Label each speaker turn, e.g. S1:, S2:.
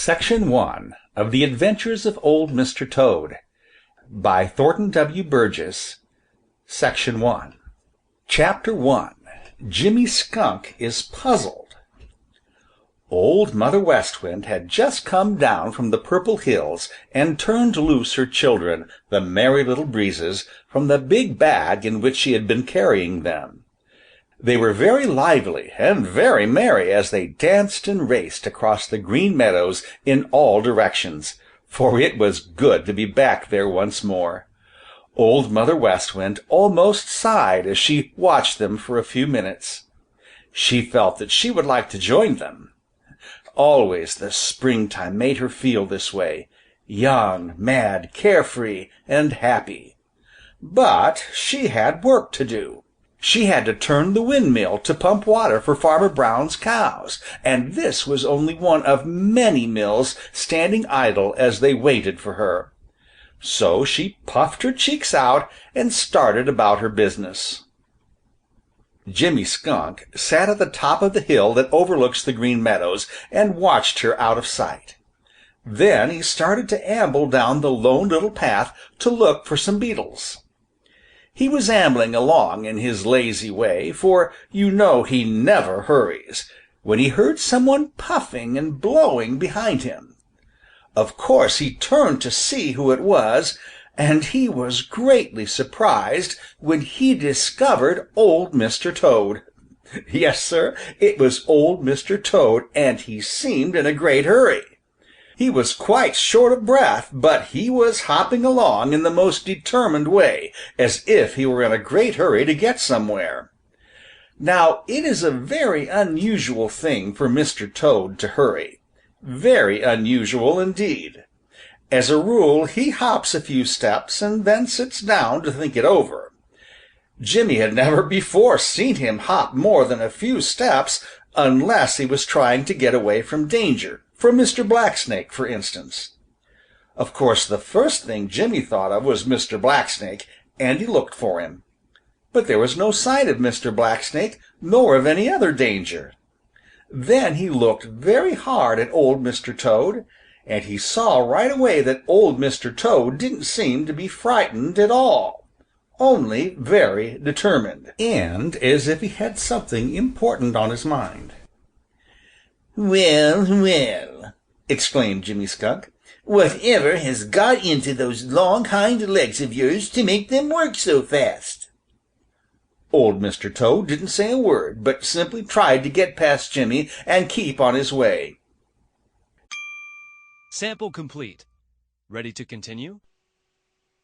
S1: Section 1 of The Adventures of Old Mr. Toad by Thornton W. Burgess. Section 1. Chapter 1. Jimmy Skunk is Puzzled. Old Mother West Wind had just come down from the Purple Hills and turned loose her children, the Merry Little Breezes, from the big bag in which she had been carrying them. They were very lively and very merry as they danced and raced across the Green Meadows in all directions, for it was good to be back there once more. Old Mother West Wind almost sighed as she watched them for a few minutes. She felt that she would like to join them. Always the springtime made her feel this way, young, mad, carefree, and happy. But she had work to do. She had to turn the windmill to pump water for Farmer Brown's cows, and this was only one of many mills standing idle as they waited for her. So she puffed her cheeks out and started about her business. Jimmy Skunk sat at the top of the hill that overlooks the Green Meadows and watched her out of sight. Then he started to amble down the Lone Little Path to look for some beetles. He was ambling along in his lazy way, for you know he never hurries, when he heard some one puffing and blowing behind him. Of course he turned to see who it was, and he was greatly surprised when he discovered Old Mr. Toad. Yes, Sir, it was Old Mr. Toad, and he seemed in a great hurry. He was quite short of breath, but he was hopping along in the most determined way, as if he were in a great hurry to get somewhere. Now it is a very unusual thing for Mr. Toad to hurry. Very unusual indeed. As a rule he hops a few steps and then sits down to think it over. Jimmy had never before seen him hop more than a few steps unless he was trying to get away from danger. From Mr. Blacksnake, for instance. Of course, the first thing Jimmy thought of was Mr. Blacksnake, and he looked for him. But there was no sign of Mr. Blacksnake, nor of any other danger. Then he looked very hard at Old Mr. Toad, and he saw right away that Old Mr. Toad didn't seem to be frightened at all, only very determined, and as if he had something important on his mind.
S2: "Well, well," exclaimed Jimmy Skunk, "whatever has got into those long hind legs of yours to make them work so fast?"
S1: Old Mr. Toad didn't say a word, but simply tried to get past Jimmy and keep on his way.
S3: Sample complete. Ready to continue?